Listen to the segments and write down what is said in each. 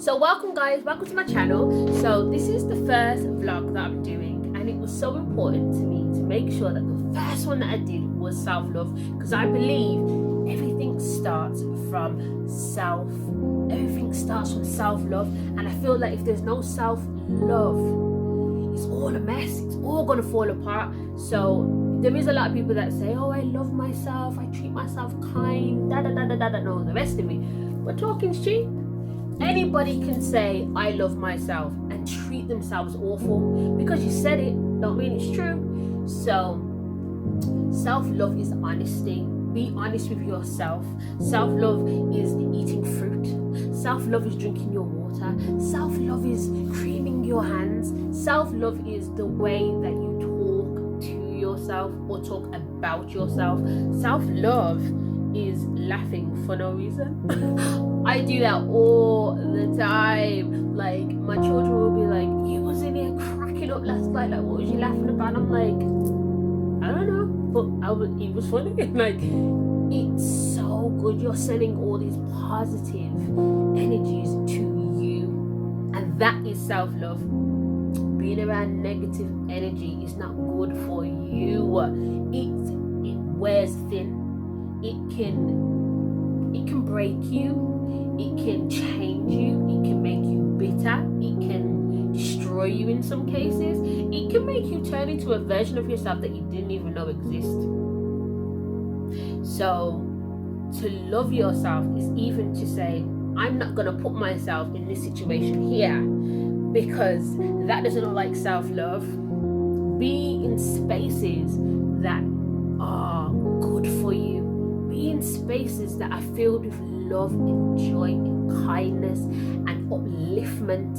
So welcome guys, welcome to my channel. So this is the first vlog that I'm doing, and it was so important to me to make sure that the first one that I did was self-love, because I believe everything starts from self-love, and I feel like if there's no self-love, it's all a mess, it's all gonna fall apart. So there is a lot of people that say, oh, I love myself, I treat myself kind, no, the rest of it, we're talking cheap. Anybody can say I love myself and treat themselves awful. Because you said it don't mean it's true. So self-love is honesty. Be honest with yourself. Self-love is eating fruit. Self-love is drinking your water. Self-love is creaming your hands. Self-love is the way that you talk to yourself or talk about yourself. Self-love is laughing for no reason. I do that all the time. Like, my children will be like, you was in here cracking up last night, like, what was you laughing about? I'm like, I don't know, but it was funny. Like, it's so good. You're sending all these positive energies to you, and that is self-love. Being around negative energy is not good for you. It wears thin. It can break you. It can change you. It can make you bitter. It can destroy you in some cases. It can make you turn into a version of yourself that you didn't even know exist. So to love yourself is even to say, I'm not going to put myself in this situation here, because that doesn't look like self-love. Be in spaces that are good for you. Be in spaces that are filled with love and joy and kindness and upliftment.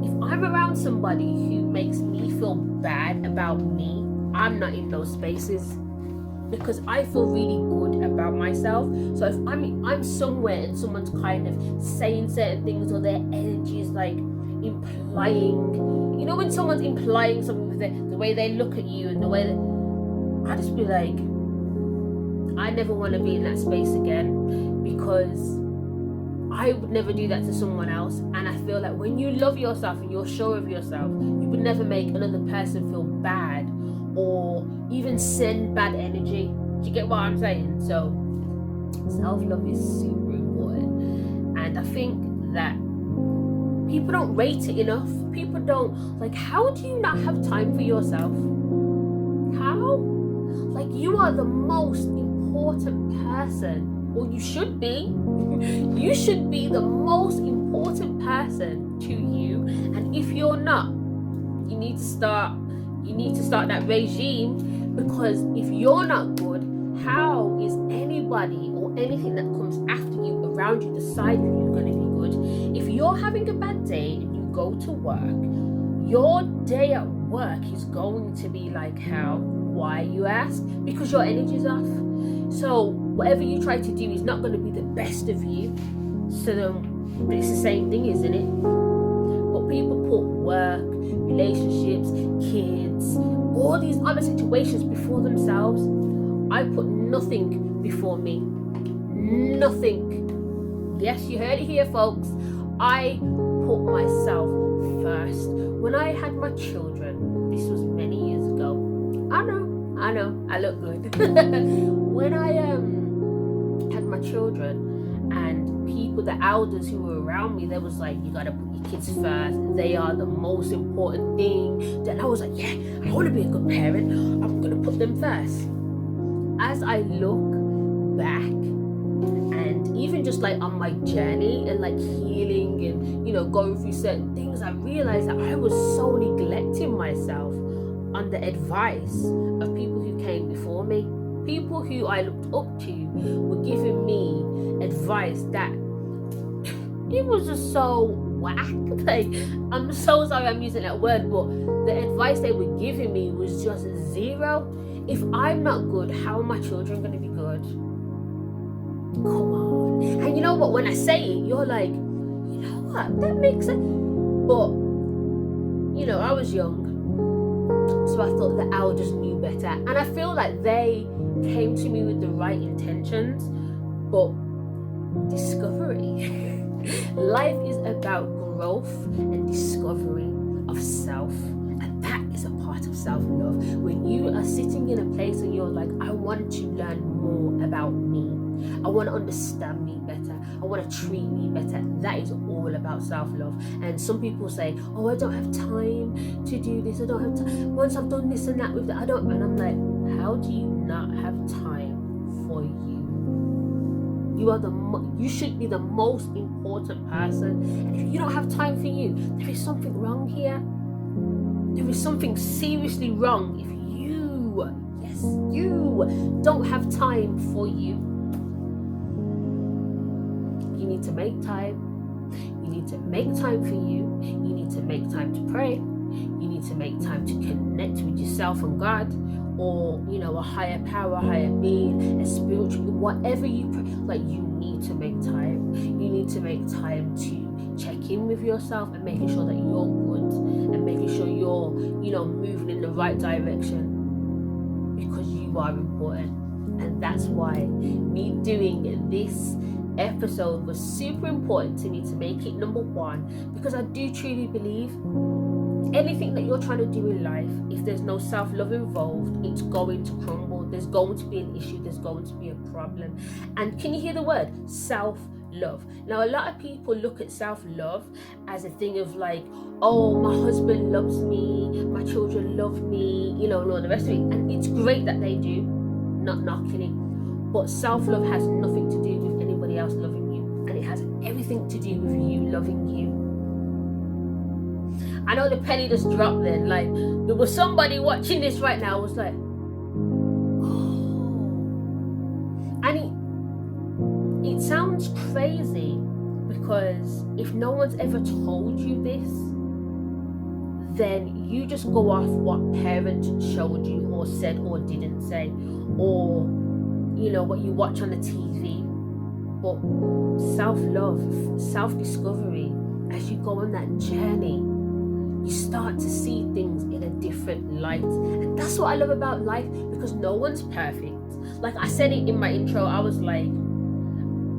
If I'm around somebody who makes me feel bad about me, I'm not in those spaces, because I feel really good about myself. So if I'm somewhere and someone's kind of saying certain things, or their energy is like implying, you know, when someone's implying something with the way they look at you and the way that, I just be like, I never want to be in that space again, because I would never do that to someone else. And I feel like when you love yourself and you're sure of yourself, you would never make another person feel bad or even send bad energy. Do you get what I'm saying? So self-love is super important, and I think that people don't rate it enough. People don't, like, how do you not have time for yourself? How? Like, you are the most important person, or you should be. You should be the most important person to you. And if you're not, you need to start that regime, because if you're not good, how is anybody or anything that comes after you around you decide if you're going to be good? If you're having a bad day and you go to work, your day at work is going to be like hell. Why, you ask? Because your energy's off. So whatever you try to do is not going to be the best of you. So then it's the same thing, isn't it? But people put work, relationships, kids, all these other situations before themselves. I put nothing before me. Nothing. Yes, you heard it here, folks. I put myself first. When I had my children, this was many years ago. I know, I look good. When I had my children, and people, the elders who were around me, they was like, you gotta put your kids first. They are the most important thing. Then I was like, yeah, I want to be a good parent. I'm gonna put them first. As I look back, and even just like on my journey and like healing and, you know, going through certain things, I realized that I was so neglecting myself on the advice of people who came before me. People who I looked up to were giving me advice that it was just so whack. Like, I'm so sorry I'm using that word, but the advice they were giving me was just zero. If I'm not good, how are my children going to be good? Come on. And you know what, when I say it, you're like, you know what, that makes sense. But, you know, I was young, so I thought the elders knew better, and I feel like they came to me with the right intentions, but discovery Life is about growth and discovery of self. And that is a part of self-love. When you are sitting in a place and you're like, I want to learn more about me. I want to understand me better. I want to treat me better. That is all about self-love. And some people say, oh, I don't have time to do this. I don't have time. Once I've done this and that with that, I don't. And I'm like, how do you not have time for you? You should be the most important person. And if you don't have time for you, there is something wrong here. There is something seriously wrong if you don't have time for you. You need to make time. You need to make time for you. You need to make time to pray. You need to make time to connect with yourself and God, or a higher power, a higher being, a spiritual, whatever you like. You need to make time. You need to make time to check in with yourself and making sure that you're good and making sure you're moving in the right direction, because you are important. And that's why me doing this episode was super important to me, to make it number one, because I do truly believe anything that you're trying to do in life, if there's no self-love involved, it's going to crumble. There's going to be an issue. There's going to be a problem. And can you hear the word self-love? Now, a lot of people look at self-love as a thing of like, oh, my husband loves me, my children love me, and all the rest of it. And it's great that they do, not knocking it. But self-love has nothing to do with anybody else loving you. And it has everything to do with you loving you. I know the penny just dropped then. Like, there was somebody watching this right now was like, oh. And it sounds crazy, because if no one's ever told you this, then you just go off what parents showed you or said or didn't say, or what you watch on the TV. But self-love, self-discovery, as you go on that journey, you start to see things in a different light. And that's what I love about life, because no one's perfect. Like I said it in my intro, I was like,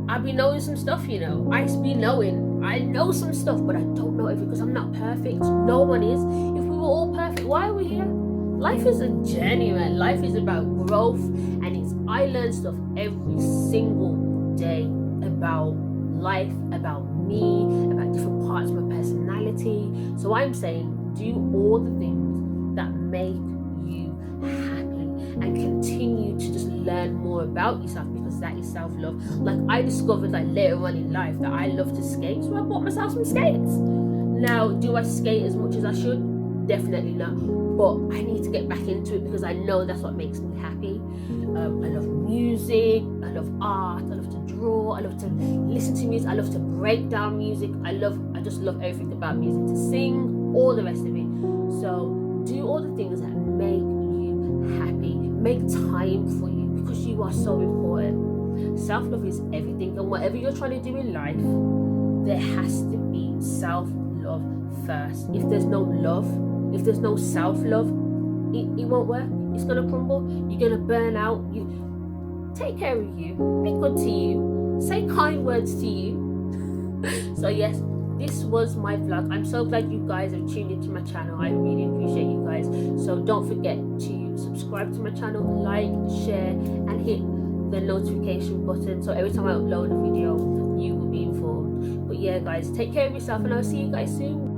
I be knowing some stuff, I know some stuff, but I don't know everything, because I'm not perfect. No one is. If we were all perfect, why are we here? Life is a journey, man. Life is about growth, and I learn stuff every single day about life, about me, about different parts of my personality. So I'm saying, do all the things that make you happy, and continue to just learn more about yourself, because that is self-love. Like, I discovered later on in life that I love to skate, so I bought myself some skates. Now, do I skate as much as I should? Definitely not. But I need to get back into it, because I know that's what makes me happy. I love music, I love art, I love to draw, I love to listen to music, I love to break down music, I just love everything about music, to sing, all the rest of it. So do all the things that make you happy. Make time for you, because you are so important. Self-love is everything, and whatever you're trying to do in life, there has to be self-love first. If there's no love, if there's no self-love, it won't work. It's gonna crumble. You're gonna burn out. You take care of you. Be good to you. Say kind words to you. So yes, this was my vlog. I'm so glad you guys have tuned into my channel. I really appreciate you guys. So don't forget to subscribe to my channel, like, share, and hit the notification button, so every time I upload a video, you will be informed. But yeah, guys, take care of yourself, and I'll see you guys soon.